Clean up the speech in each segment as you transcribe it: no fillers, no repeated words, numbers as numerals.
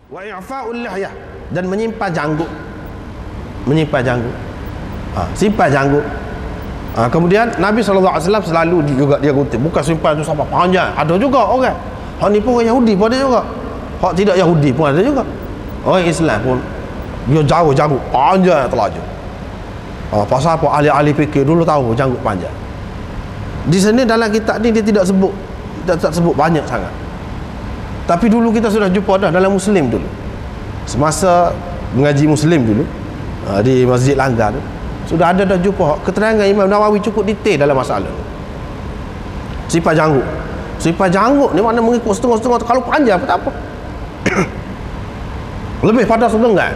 Wa i'fa'ul lihyah, dan menyimpan janggut. Menyimpan janggut. Simpan janggut. Kemudian Nabi SAW selalu juga dia kutip, bukan simpan tu sampai panjang. Ada juga orang. Hak ni pun orang Yahudi pun ada juga. Hak tidak Yahudi pun ada juga. Orang Islam pun dia jauh janggut panjang terlaju. Pasal apa? Ahli-ahli fikir dulu tahu janggut panjang. Di sini dalam kitab ni dia tidak sebut, tak sebut banyak sangat. Tapi dulu kita sudah jumpa dah dalam Muslim dulu. Semasa mengaji Muslim dulu di Masjid Langgar tu, sudah ada dah jumpa keterangan Imam Nawawi cukup detail dalam masalah ni. Sifat janggut. Sifat janggut ni mana mengikut setengah-setengah, kalau panjang pun tak apa. Lebih pada selenggan.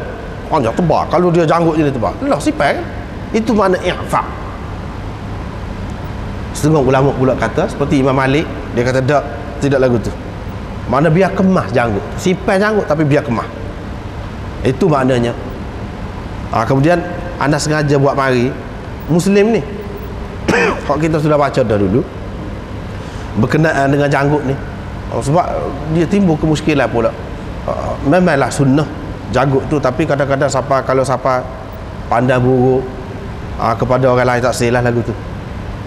Panjang tebal. Kalau dia janggut je dia tebal. Lah sifat kan? Itu makna i'fa'. Setengah ulama pula kata seperti Imam Malik, dia kata tak, tidak lagu tu. Mana biar kemas janggut. Sifat janggut tapi biar kemas. Itu maknanya. Kemudian anda sengaja buat mari Muslim ni kalau kita sudah baca dah dulu berkenaan dengan janggut ni, sebab dia timbul kemuskilan pula. Memanglah sunnah janggut tu, tapi kadang-kadang kalau siapa pandang buruk kepada orang lain, tak silah lagu tu.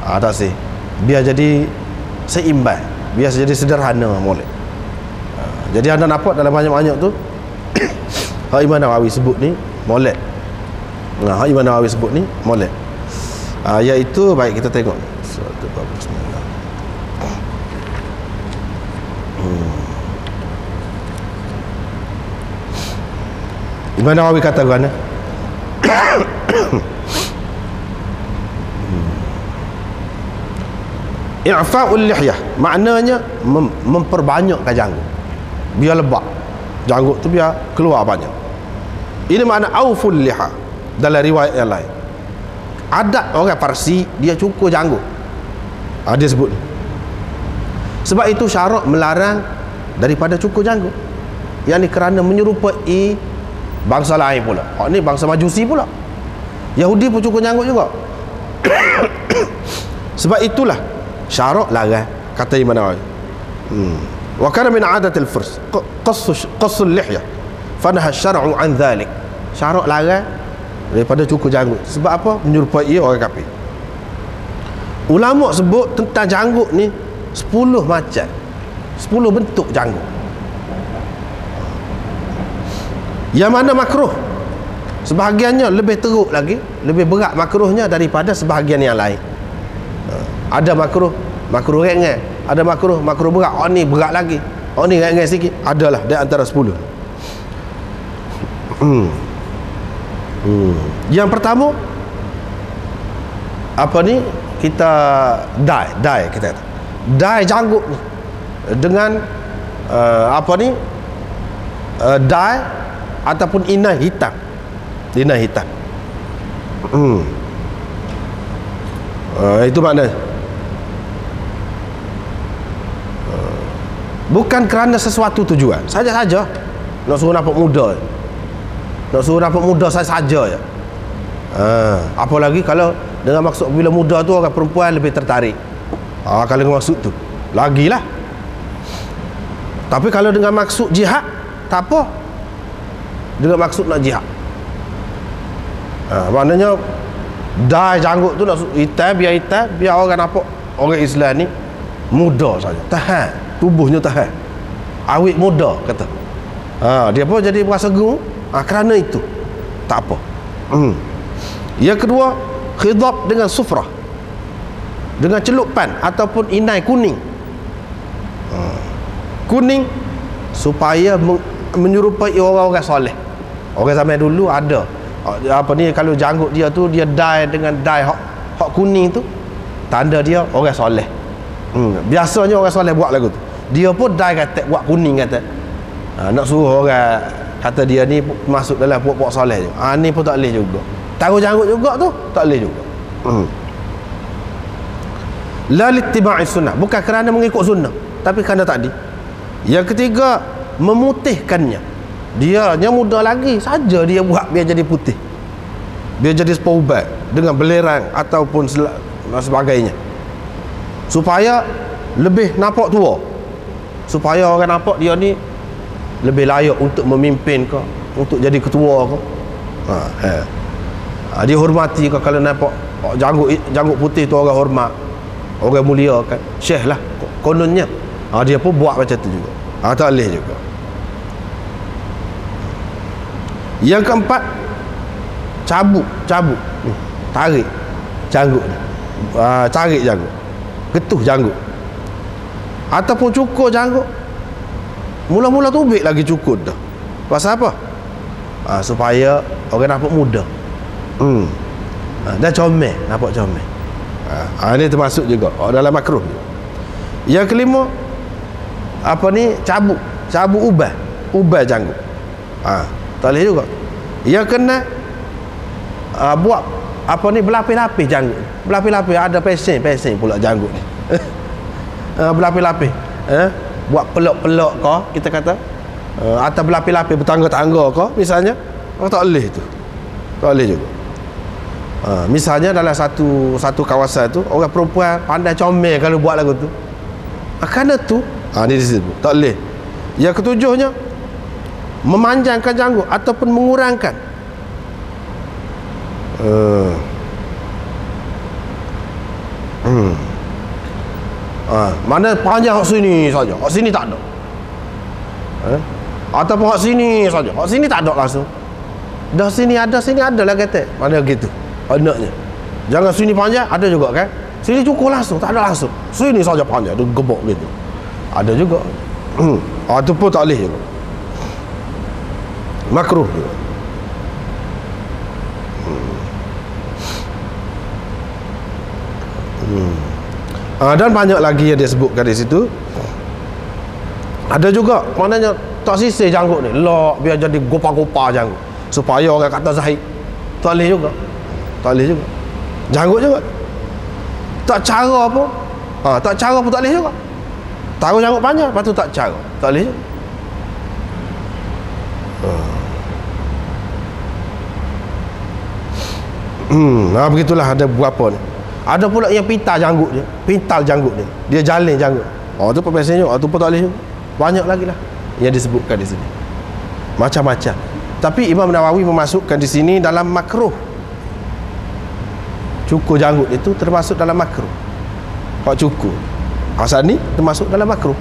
Tak sih. Biar jadi seimbang, biar jadi sederhana molek. Jadi anda nampak dalam banyak-banyak tu Imam Nawawi sebut ni molek. Imam Nawawi sebut ni molek. Iaitu, baik kita tengok surat Bismillah. Imam Nawawi kata mana? I'fa'ul lihyah maknanya memperbanyakkan janggut, biar lebat janggut tu, biar keluar banyak. Ini makna auful liha dalam riwayat yang lain. Adat orang Parsi dia cukur janggut. Dia sebut ni. Sebab itu syarak melarang daripada cukur janggut. Yang ni kerana menyerupai bangsa lain pula. Ni bangsa Majusi pula. Yahudi pun cukur janggut juga. Sebab itulah syarak larang, kata Imam Nawawi. Wa kana min 'adatil furs qassul lihyah fanaha syar'u an dhalik. Syarak larang daripada cukur janggut. Sebab apa? Menyerupai orang kafir. Ulama sebut tentang janggut ni 10 macam, 10 bentuk janggut. Yang mana makruh, sebahagiannya lebih teruk lagi, lebih berat makruhnya daripada sebahagian yang lain. Ada makruh ringan, ada makruh berat. Ni berat lagi, ni ringan sikit. Adalah di antara 10. Yang pertama apa ni, kita dye kita kata. Dye janggut ni dengan dye ataupun inai hitam. Itu makna. Bukan kerana sesuatu tujuan, saja-saja nak suruh nampak muda. Nak suruh nampak muda saja je. Apalagi kalau dengan maksud bila muda tu orang perempuan lebih tertarik. Kalau dengan maksud tu lagilah. Tapi kalau dengan maksud jihad, tak apa. Dengan maksud nak jihad, maknanya dye janggut tu nak hitam, biar orang nampak orang Islam ni muda saja, tahan, tubuhnya tahan, awet muda kata. Dia pun jadi berasa gerung kerana itu. Tak apa. Yang kedua, khidab dengan sufrah, dengan celupan ataupun inai kuning. Kuning supaya menyerupai orang-orang soleh. Orang zaman dulu ada kalau janggut dia tu dia dye dengan dye hak kuning tu, tanda dia orang soleh. Biasanya orang soleh buat lagu tu. Dia pun dye kata buat kuning kata. Nak suruh orang kata dia ni masuk dalam puak-puak soleh je. Ni pun tak boleh juga. Taruh janggut juga tu tak boleh juga. La littiba'i sunnah, bukan kerana mengikut sunnah, tapi kerana tadi. Yang ketiga, memutihkannya. Dia muda lagi saja dia buat biar jadi putih, biar jadi sepaubat dengan belerang ataupun sebagainya, supaya lebih nampak tua, supaya orang nampak dia ni lebih layak untuk memimpin ke, untuk jadi ketua ke. Dia hormati ke. Kalau nampak janggut putih tu orang hormat, orang mulia kan, syekh lah kononnya. Dia pun buat macam tu juga. Tak boleh juga. Yang keempat, cabut tarik janggut ni. Tarik janggut, getuh janggut, ataupun cukur janggut. Mula-mula tubik lagi cukur dah. Pasal apa? Supaya orang nampak muda. Dah comel, nampak comel. Ini termasuk juga dalam makruh. Yang kelima, apa ni, cabut ubah janggut. Tak boleh juga. Yang kena buat apa ni, berlapis-lapis janggut. Berlapis-lapis, ada pesen pula janggut ni. Berlapis-lapis. Buat pelok-pelok kau, kita kata, atau berlapis-lapis bertangga-tangga kau misalnya. Tak boleh tu. Tak boleh juga. Misalnya dalam satu kawasan tu, orang perempuan pandai comel kalau buat lagu tu. Kerana tu ni disebut tak boleh. Yang ketujuhnya, memanjangkan janggut ataupun mengurangkan. Mana panjang hak sini saja, hak sini tak ada. Ataupun hak sini saja, hak sini tak ada langsung. Dah sini ada lah kata. Mana gitu anaknya. Jangan sini panjang, ada juga kan. Sini cukup langsung, tak ada langsung. Sini saja panjang, dia gebok gitu. Ada juga. Itu pun tak boleh juga. Makruh juga. Dan banyak lagi yang dia sebutkan di situ. Ada juga maknanya tak sisir janggut ni, lok biar jadi gopa-gopa janggut supaya orang kata zahid. Tak boleh juga. Tak boleh juga. Janggut juga tak cara pun. Tak cara pun tak boleh juga. Taruh janggut panjang, lepas tu tak cara, tak boleh juga. Begitulah ada beberapa ni. Ada pula yang pintal janggut dia. Dia jalin janggut. Tu pemesenya, tu pun tak boleh juga. Banyak lagi lah yang disebutkan di sini. Macam-macam. Tapi Imam Nawawi memasukkan di sini dalam makruh. Cukur janggut itu termasuk dalam makruh. Hak cukur asal ni termasuk dalam makruh.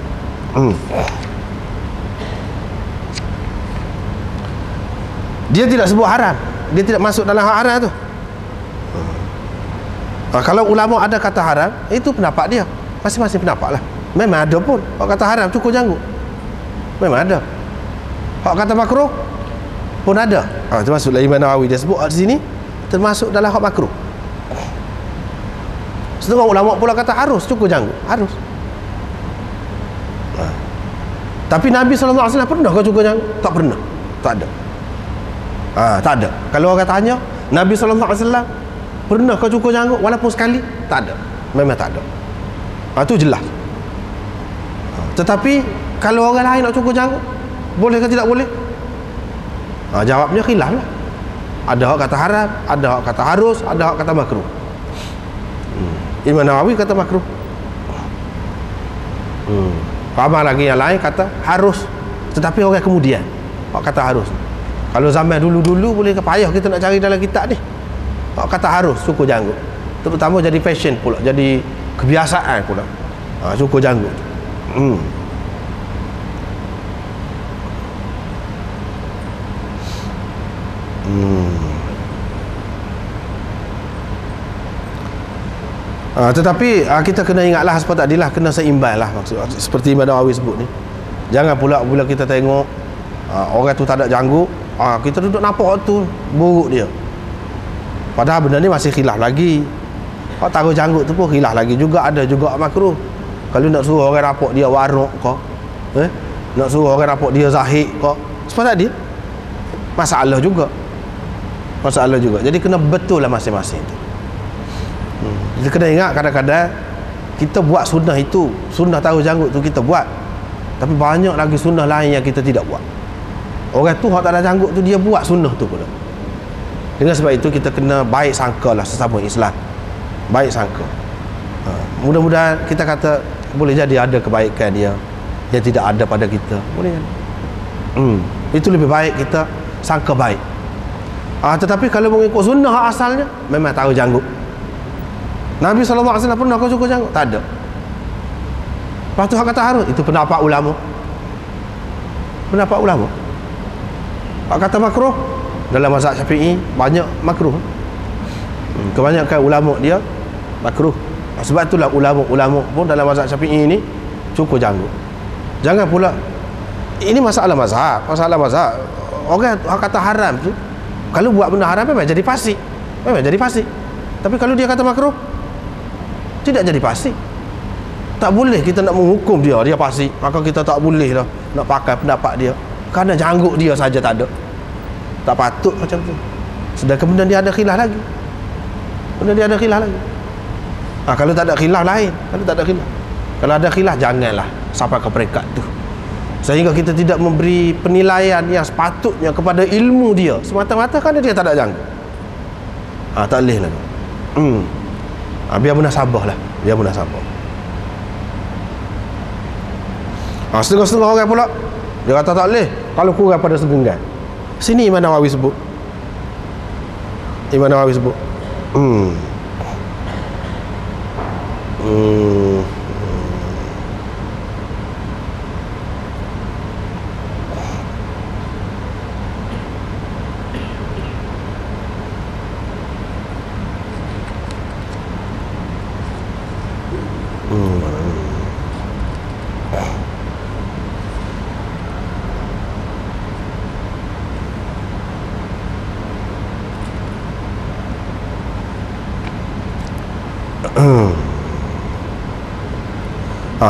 Dia tidak sebut haram. Dia tidak masuk dalam hak haram tu. Kalau ulama ada kata haram, itu pendapat dia. Masing-masing pendapat lah. Memang ada pun hak kata haram cukur janggut. Memang ada. Hak kata makruh pun ada. Termasuklah Imam Nawawi dia sebut di sini termasuk dalam hak makruh. Setengah ulama pula kata harus cukur janggut. Harus. Tapi Nabi SAW pernah ke cukur janggut? Tak pernah. Tak ada. Tak ada. Kalau orang tanya, Nabi SAW pernah ke cukur janggut walaupun sekali? Tak ada. Memang tak ada. Itu jelas. Tetapi kalau orang lain nak cukur janggut, boleh ke tidak boleh? Jawabnya khilaf lah. Ada hak kata haram, ada hak kata harus, ada hak kata makruh. Imam Nawawi kata makruh. Ramai lagi yang lain kata harus, tetapi orang kemudian hak kata harus. Kalau zaman dulu-dulu boleh ke payah kita nak cari dalam kitab ni. Hak kata harus cukur janggut. Terutama jadi fashion pula, jadi kebiasaan pula. Cukur janggut. Tetapi kita kena ingatlah seperti tadilah, kena seimbang lah maksud. Seperti Imam Nawawi sebut ni. Jangan pula bila kita tengok orang tu tak ada janggut, kita duduk nampak tu buruk dia. Padahal benda ni masih khilaf lagi. Kalau taruh janggut tu pun khilaf lagi juga, ada juga makruh. Kalau nak suruh orang nampak dia warok kau, nak suruh orang nampak dia zahid kau, seperti tadi masalah juga. Jadi kena betul lah masing-masing tu. Kita kena ingat kadang-kadang kita buat sunnah itu, sunnah taruh janggut tu kita buat, tapi banyak lagi sunnah lain yang kita tidak buat. Orang tu hak tak ada janggut tu dia buat sunnah tu pula. Dengan sebab itu kita kena baik sangka lah sesama Islam. Baik sangka. Mudah-mudahan kita kata boleh jadi ada kebaikan dia yang tidak ada pada kita. Boleh kan? Itu lebih baik kita sangka baik. Tetapi kalau mengikut sunnah asalnya, memang tahu janggut. Nabi SAW pernah kau cukur janggut? Tak ada. Lepas tu hak kata harus, itu pendapat ulama. Pendapat ulama. Hak kata makruh, dalam mazhab Syafi'i banyak makruh. Kebanyakan ulama dia makruh. Sebab itulah ulama-ulama pun dalam mazhab Syafi'i ini cukur janggut. Jangan pula, ini masalah mazhab. Orang kata haram tu, kalau buat benda haram memang jadi fasik. Tapi kalau dia kata makruh, tidak jadi fasik. Tak boleh kita nak menghukum dia fasik, maka kita tak boleh lah nak pakai pendapat dia kerana janggut dia saja tak ada. Tak patut macam tu. Sedangkan benda dia ada khilaf lagi. Kalau tak ada khilaf lain. Kalau ada khilaf, janganlah sampai ke peringkat tu, sehingga kita tidak memberi penilaian yang sepatutnya kepada ilmu dia semata-mata kerana dia tak ada janggut. Tak boleh lah. Biar munasabah lah. Setengah-setengah orang pula dia kata tak boleh kalau kurang pada segenggan. Sini Imam Nawawi sebut.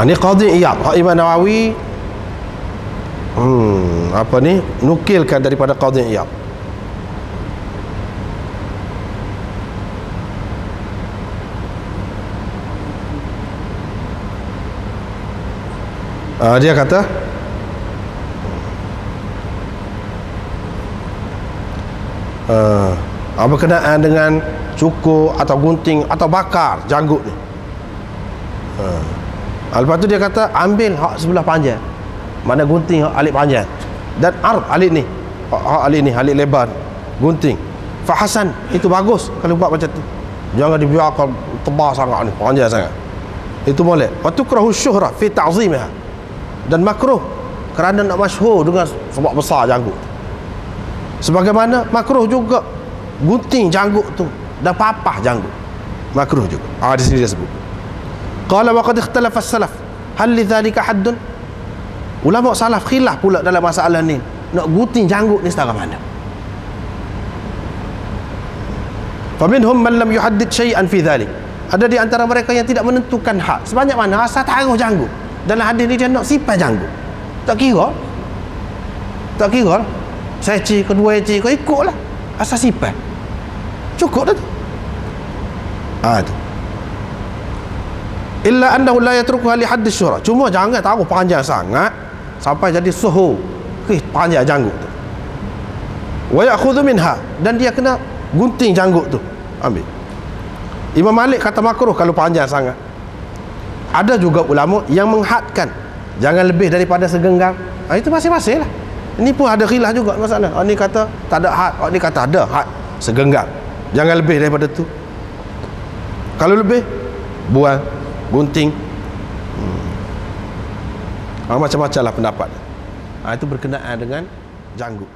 Ni Qadhi Iyad, Imam Nawawi nukilkan daripada Qadhi Iyad. Dia kata berkenaan dengan cukur atau gunting atau bakar janggut ni. Lepas tu dia kata ambil hak sebelah panjang, mana gunting hak alik panjang, dan ard alik ni, alik lebar gunting. Fahasan, itu bagus kalau buat macam tu. Jangan dibiarkan tebal sangat ni, panjang sangat. Itu boleh. Wa tukrahu syuhrah fi ta'zimha, dan makruh kerana nak masyhur dengan sebab besar janggut. Sebagaimana makruh juga gunting janggut tu dan papah janggut, makruh juga. Di sini dia sebut. Qala wa qad ikhtalafa as-salaf hal lidzalika haddun. Ulama salaf khilaf pula dalam masalah ni, nak gunting janggut ni setara mana. Fa minhum man lam yuhaddid syai'an fi dhalik. Ada di antara mereka yang tidak menentukan hak sebanyak mana asal taruh janggut. Dalam hadis ni dia nak simpan janggut, tak kira seci kedua eci kau ikutlah, asal simpan cukup dah tu. Tu illa annahu la yatrukuha li hadd syura. Cuma jangan taruh panjang sangat sampai jadi suhu panjang janggut tu. Wa ya'khudhu minha, dan dia kena gunting janggut tu, ambil. Imam Malik kata makruh kalau panjang sangat. Ada juga ulama yang menghadkan jangan lebih daripada segenggam. Itu masing-masing lah. Ini pun ada khilaf juga masalah. Ni kata tak ada had, ni kata ada had segenggam, jangan lebih daripada tu. Kalau lebih, buang, gunting. Macam-macam lah pendapat. Itu berkenaan dengan janggut.